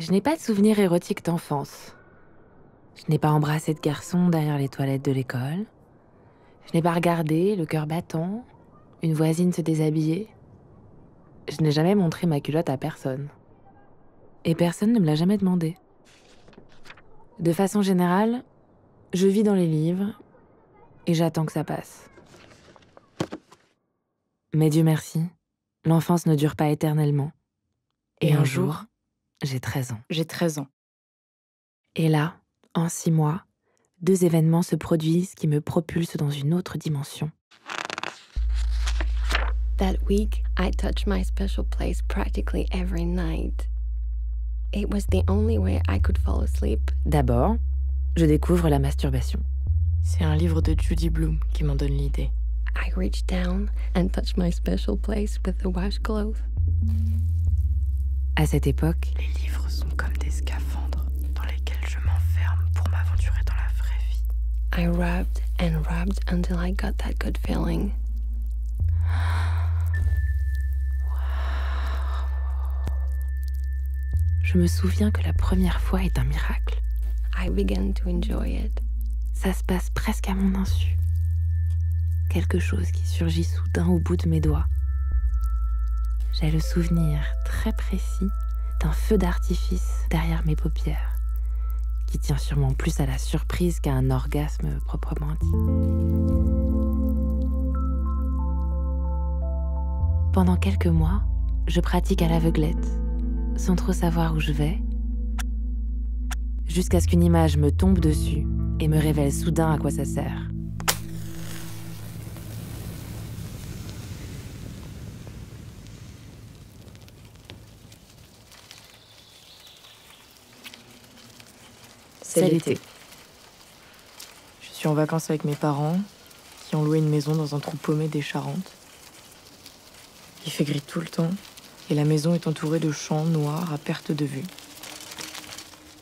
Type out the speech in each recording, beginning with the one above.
Je n'ai pas de souvenirs érotiques d'enfance. Je n'ai pas embrassé de garçon derrière les toilettes de l'école. Je n'ai pas regardé, le cœur battant, une voisine se déshabiller. Je n'ai jamais montré ma culotte à personne. Et personne ne me l'a jamais demandé. De façon générale, je vis dans les livres et j'attends que ça passe. Mais Dieu merci, l'enfance ne dure pas éternellement. Et un jour, j'ai 13 ans. J'ai 13 ans. Et là, en 6 mois, 2 événements se produisent qui me propulsent dans une autre dimension. That week, I touched my special place practically every night. It was the only way I could fall asleep. D'abord, je découvre la masturbation. C'est un livre de Judy Blume qui m'en donne l'idée. I reached down and touched my special place with the washcloth. À cette époque, Les livres sont comme des scaphandres dans lesquels je m'enferme pour m'aventurer dans la vraie vie. I rubbed and rubbed until I got that good feeling. je me souviens que la première fois est un miracle. I began to enjoy it. Ça se passe presque à mon insu. Quelque chose qui surgit soudain au bout de mes doigts. J'ai le souvenir très précis d'un feu d'artifice derrière mes paupières, qui tient sûrement plus à la surprise qu'à un orgasme proprement dit. Pendant quelques mois, je pratique à l'aveuglette, sans trop savoir où je vais, jusqu'à ce qu'une image me tombe dessus et me révèle soudain à quoi ça sert. C'est l'été. Je suis en vacances avec mes parents, qui ont loué une maison dans un trou paumé des Charentes. Il fait gris tout le temps, et la maison est entourée de champs noirs à perte de vue.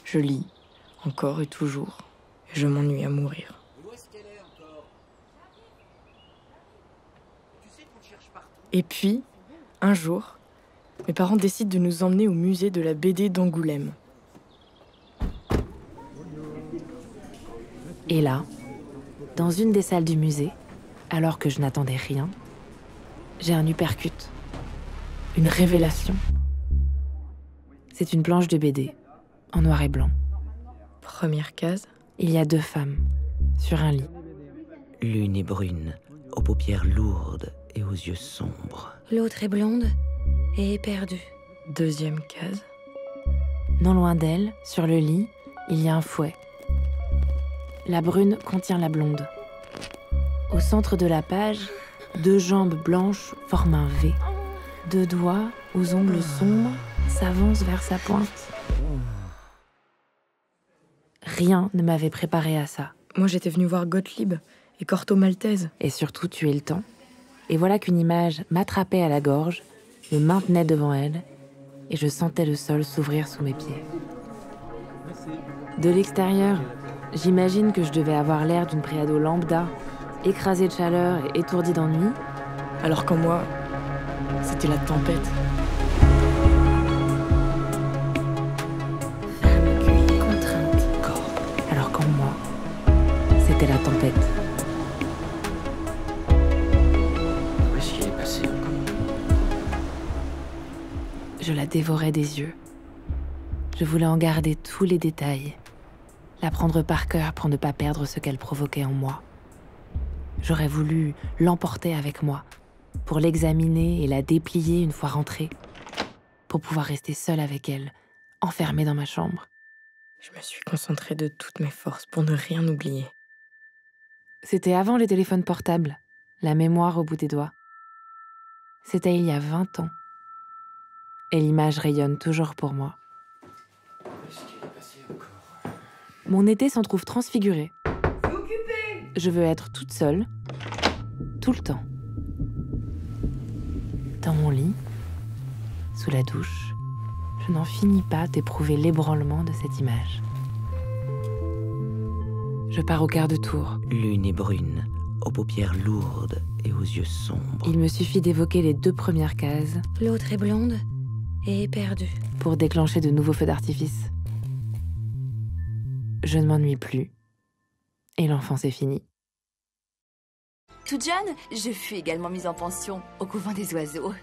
Je lis, encore et toujours, et je m'ennuie à mourir. Et puis, un jour, mes parents décident de nous emmener au musée de la BD d'Angoulême. Et là, dans une des salles du musée, alors que je n'attendais rien, j'ai un uppercut, une révélation. C'est une planche de BD, en noir et blanc. Première case. Il y a 2 femmes, sur un lit. L'une est brune, aux paupières lourdes et aux yeux sombres. L'autre est blonde et éperdue. Deuxième case. Non loin d'elle, sur le lit, il y a un fouet. La brune contient la blonde. Au centre de la page, 2 jambes blanches forment un V. 2 doigts, aux ongles sombres, s'avancent vers sa pointe. Rien ne m'avait préparé à ça. Moi, j'étais venue voir Gottlieb et Corto Maltese. Et surtout tuer le temps. Et voilà qu'une image m'attrapait à la gorge, me maintenait devant elle, et je sentais le sol s'ouvrir sous mes pieds. De l'extérieur, j'imagine que je devais avoir l'air d'une préado lambda, écrasée de chaleur et étourdie d'ennui. Alors qu'en moi, c'était la tempête. Femme cuite, contrainte. Alors qu'en moi, c'était la tempête. Où est-ce qu'il est passé encore? Je la dévorais des yeux. Je voulais en garder tous les détails, la prendre par cœur pour ne pas perdre ce qu'elle provoquait en moi. J'aurais voulu l'emporter avec moi, pour l'examiner et la déplier une fois rentrée, pour pouvoir rester seule avec elle, enfermée dans ma chambre. Je me suis concentrée de toutes mes forces pour ne rien oublier. C'était avant les téléphones portables, la mémoire au bout des doigts. C'était il y a 20 ans. Et l'image rayonne toujours pour moi. Mon été s'en trouve transfiguré. Je veux être toute seule, tout le temps. Dans mon lit, sous la douche, je n'en finis pas d'éprouver l'ébranlement de cette image. Je pars au quart de tour. L'une est brune, aux paupières lourdes et aux yeux sombres. Il me suffit d'évoquer les 2 premières cases. L'autre est blonde et éperdue. pour déclencher de nouveaux feux d'artifice. Je ne m'ennuie plus. Et l'enfance est finie. Toute jeune, je fus également mise en pension au couvent des oiseaux.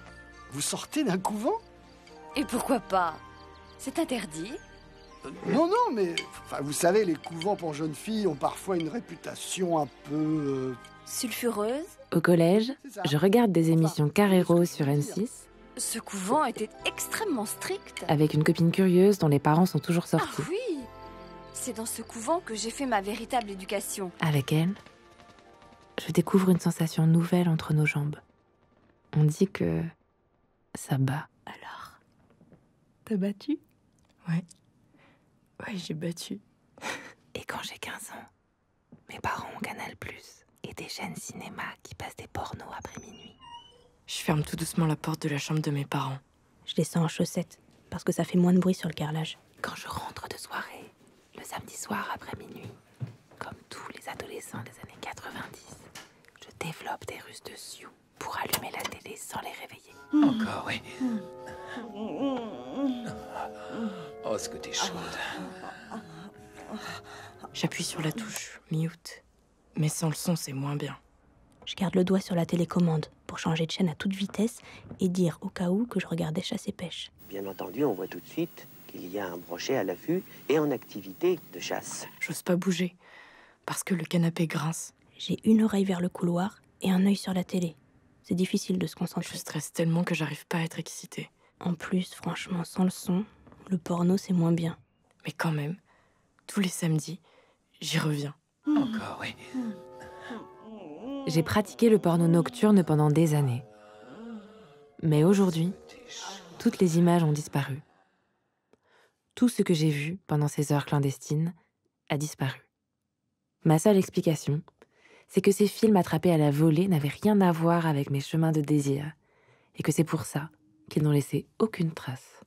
Vous sortez d'un couvent? Et pourquoi pas? C'est interdit. Non, non, mais enfin, vous savez, les couvents pour jeunes filles ont parfois une réputation un peu... Sulfureuse? Au collège, C'est ça. je regarde des émissions Carré Rose sur M6 Ce couvent était extrêmement strict. avec une copine curieuse dont les parents sont toujours Ah sortis. oui! C'est dans ce couvent que j'ai fait ma véritable éducation. Avec elle, je découvre une sensation nouvelle entre nos jambes. On dit que ça bat. Alors? T'as battu? Ouais. Ouais, j'ai battu. Et quand j'ai 15 ans, mes parents ont Canal+, et des chaînes cinéma qui passent des pornos après minuit. Je ferme tout doucement la porte de la chambre de mes parents. Je descends en chaussettes, parce que ça fait moins de bruit sur le carrelage. Quand je rentre de soirée, le samedi soir après minuit, comme tous les adolescents des années 90, je développe des ruses de sioux pour allumer la télé sans les réveiller. Encore, oui. Oh, ce que t'es chaude. J'appuie sur la touche mute, mais sans le son, c'est moins bien. Je garde le doigt sur la télécommande pour changer de chaîne à toute vitesse et dire au cas où que je regardais Chasse et Pêche. Bien entendu, on voit tout de suite qu'il y a un brochet à l'affût et en activité de chasse. J'ose pas bouger, parce que le canapé grince. J'ai une oreille vers le couloir et un œil sur la télé. C'est difficile de se Je concentrer. stresse tellement que j'arrive pas à être excitée. En plus, franchement, sans le son, le porno c'est moins bien. Mais quand même, tous les samedis, j'y reviens. Encore, oui. J'ai pratiqué le porno nocturne pendant des années. Mais aujourd'hui, toutes les images ont disparu. Tout ce que j'ai vu pendant ces heures clandestines a disparu. Ma seule explication, c'est que ces films attrapés à la volée n'avaient rien à voir avec mes chemins de désir, et que c'est pour ça qu'ils n'ont laissé aucune trace.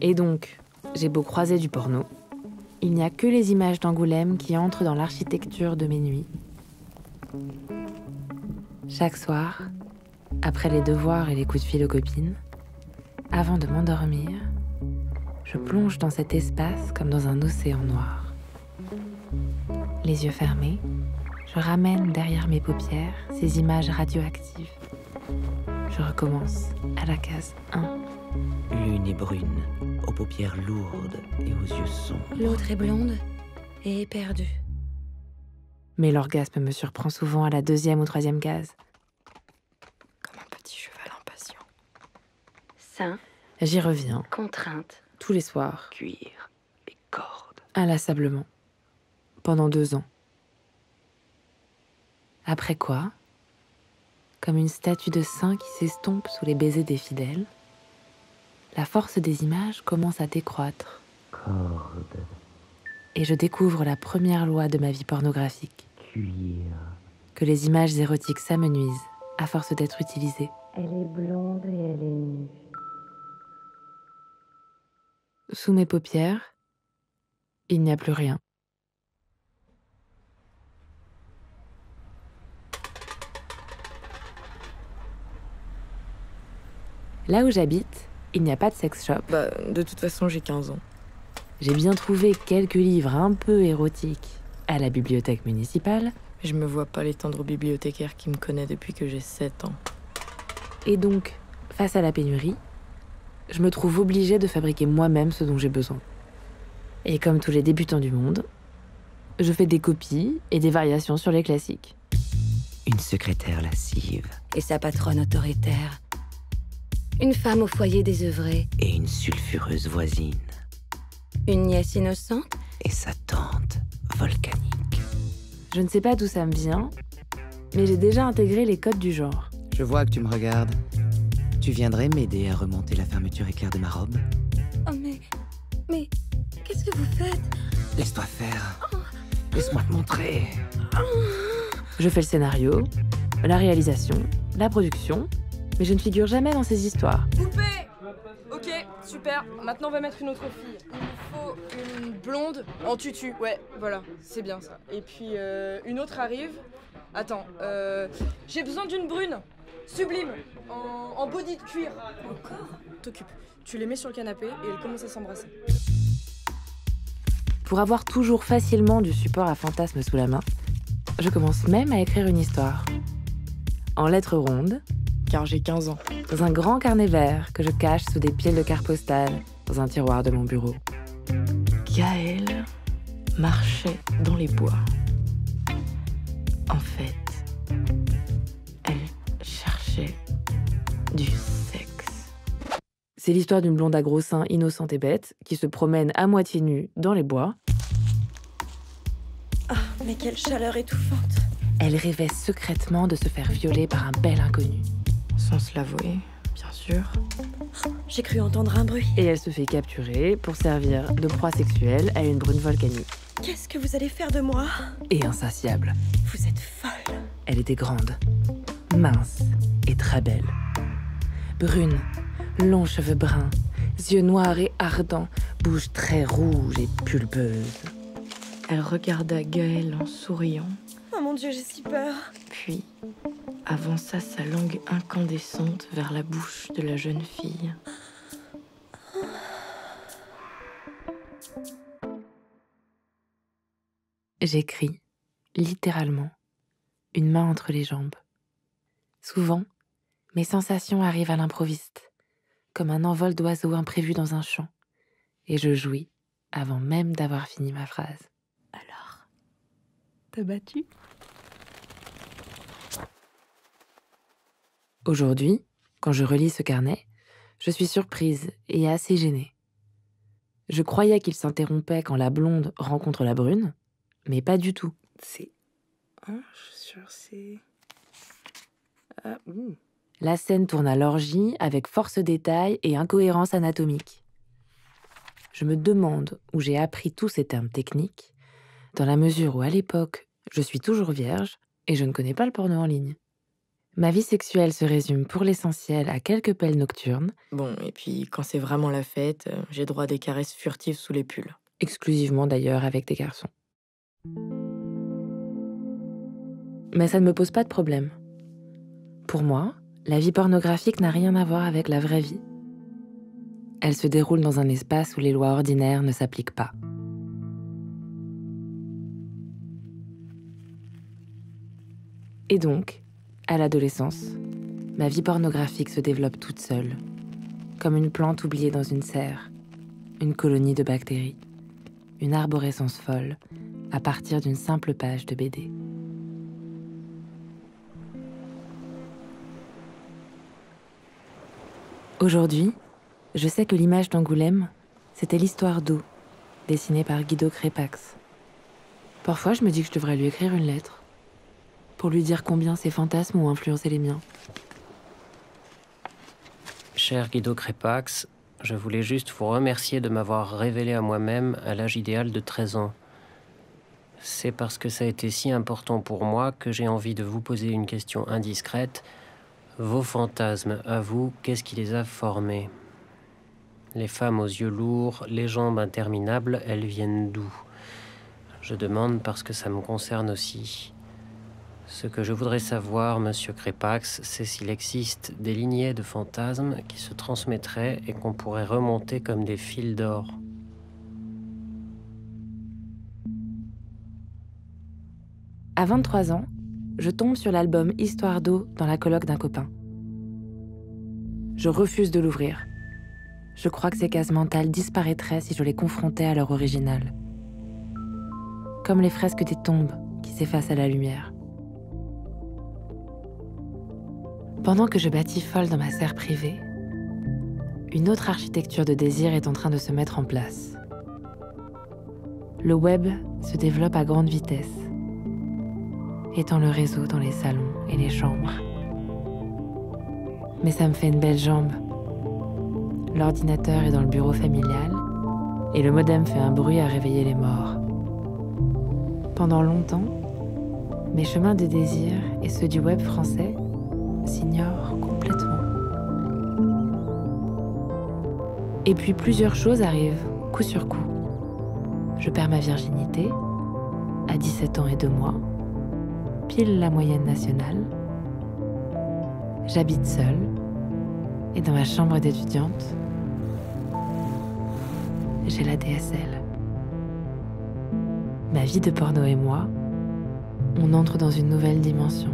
Et donc, j'ai beau croiser du porno, il n'y a que les images d'Angoulême qui entrent dans l'architecture de mes nuits. Chaque soir, après les devoirs et les coups de fil aux copines, avant de m'endormir, je plonge dans cet espace comme dans un océan noir. Les yeux fermés, je ramène derrière mes paupières ces images radioactives. Je recommence à la case 1. L'une est brune, aux paupières lourdes et aux yeux sombres. L'autre est blonde et éperdue. Mais l'orgasme me surprend souvent à la 2e ou 3e case. Comme un petit cheval impatient. Sein, J'y reviens, contrainte. tous les soirs, Cuir et cordes. inlassablement, pendant 2 ans. Après quoi, comme une statue de saint qui s'estompe sous les baisers des fidèles, la force des images commence à décroître. Cordes, Et je découvre la première loi de ma vie pornographique, cuir. que les images érotiques s'amenuisent à force d'être utilisées. Elle est blonde et elle est nue. Sous mes paupières, il n'y a plus rien. Là où j'habite, il n'y a pas de sex shop. Bah, de toute façon, j'ai 15 ans. J'ai bien trouvé quelques livres un peu érotiques à la bibliothèque municipale, Je me vois pas l'étendre au bibliothécaire qui me connaît depuis que j'ai 7 ans. et donc, face à la pénurie, je me trouve obligée de fabriquer moi-même ce dont j'ai besoin. Et comme tous les débutants du monde, je fais des copies et des variations sur les classiques. Une secrétaire lascive Et sa patronne autoritaire. Une femme au foyer désœuvrée. et une sulfureuse voisine. Une nièce innocente. Et sa tante volcanique. Je ne sais pas d'où ça me vient, mais j'ai déjà intégré les codes du genre. Je vois que tu me regardes. Tu viendrais m'aider à remonter la fermeture éclair de ma robe? Oh mais, qu'est-ce que vous faites? Laisse-toi faire. Laisse-moi te montrer. Je fais le scénario, la réalisation, la production, mais je ne figure jamais dans ces histoires. Coupé. Ok, super. super. Maintenant, on va mettre une autre fille. Il nous faut une blonde en tutu. Ouais, voilà, c'est bien ça. Et puis, une autre arrive. Attends, j'ai besoin d'une brune. Sublime. En body de cuir. Encore ? T'occupes. Tu les mets sur le canapé et elles commencent à s'embrasser. Pour avoir toujours facilement du support à fantasmes sous la main, je commence même à écrire une histoire. En lettres rondes, Car j'ai 15 ans. dans un grand carnet vert que je cache sous des piles de cartes postales dans un tiroir de mon bureau. Gaëlle marchait dans les bois. En fait, elle cherchait du sexe. C'est l'histoire d'une blonde à gros seins innocente et bête qui se promène à moitié nue dans les bois. Ah, mais quelle chaleur étouffante. Elle rêvait secrètement de se faire violer par un bel inconnu. Sans se l'avouer, bien sûr. J'ai cru entendre un bruit. Et elle se fait capturer pour servir de proie sexuelle à une brune volcanique. Qu'est-ce que vous allez faire de moi? Et insatiable. Vous êtes folle. Elle était grande, mince et très belle. Brune, longs cheveux bruns, yeux noirs et ardents, bouche très rouge et pulpeuse. Elle regarda Gaëlle en souriant, Oh mon Dieu, j'ai si peur. puis avança sa langue incandescente vers la bouche de la jeune fille. J'écris, littéralement, une main entre les jambes. Souvent, mes sensations arrivent à l'improviste, comme un envol d'oiseaux imprévu dans un champ, et je jouis avant même d'avoir fini ma phrase. Alors, t'as battu? Aujourd'hui, quand je relis ce carnet, je suis surprise et assez gênée. Je croyais qu'il s'interrompait quand la blonde rencontre la brune, mais pas du tout. C'est... Oh, je suis sûre, c'est... La scène tourne à l'orgie avec force détail et incohérence anatomique. Je me demande où j'ai appris tous ces termes techniques, dans la mesure où à l'époque, je suis toujours vierge et je ne connais pas le porno en ligne. Ma vie sexuelle se résume pour l'essentiel à quelques pelles nocturnes. Bon, et puis quand c'est vraiment la fête, j'ai droit à des caresses furtives sous les pulls. Exclusivement d'ailleurs avec des garçons. Mais ça ne me pose pas de problème. Pour moi, la vie pornographique n'a rien à voir avec la vraie vie. Elle se déroule dans un espace où les lois ordinaires ne s'appliquent pas. Et donc, à l'adolescence, ma vie pornographique se développe toute seule, comme une plante oubliée dans une serre, une colonie de bactéries, une arborescence folle, à partir d'une simple page de BD. Aujourd'hui, je sais que l'image d'Angoulême, c'était l'histoire d'eau, dessinée par Guido Crépax. Parfois, je me dis que je devrais lui écrire une lettre, pour lui dire combien ses fantasmes ont influencé les miens. Cher Guido Crépax, je voulais juste vous remercier de m'avoir révélé à moi-même à l'âge idéal de 13 ans. C'est parce que ça a été si important pour moi que j'ai envie de vous poser une question indiscrète. Vos fantasmes, à vous, qu'est-ce qui les a formés? Les femmes aux yeux lourds, les jambes interminables, elles viennent d'où? Je demande parce que ça me concerne aussi. Ce que je voudrais savoir, monsieur Crépax, c'est s'il existe des lignées de fantasmes qui se transmettraient et qu'on pourrait remonter comme des fils d'or. À 23 ans, je tombe sur l'album Histoire d'eau dans la coloc d'un copain. Je refuse de l'ouvrir. Je crois que ces cases mentales disparaîtraient si je les confrontais à leur original. Comme les fresques des tombes qui s'effacent à la lumière. Pendant que je batifole dans ma serre privée, une autre architecture de désir est en train de se mettre en place. Le web se développe à grande vitesse, étend le réseau dans les salons et les chambres. Mais ça me fait une belle jambe. L'ordinateur est dans le bureau familial et le modem fait un bruit à réveiller les morts. Pendant longtemps, mes chemins de désir et ceux du web français s'ignorent complètement. Et puis plusieurs choses arrivent, coup sur coup. Je perds ma virginité, à 17 ans et 2 mois, pile la moyenne nationale. J'habite seule, et dans ma chambre d'étudiante, j'ai la DSL. Ma vie de porno et moi, on entre dans une nouvelle dimension.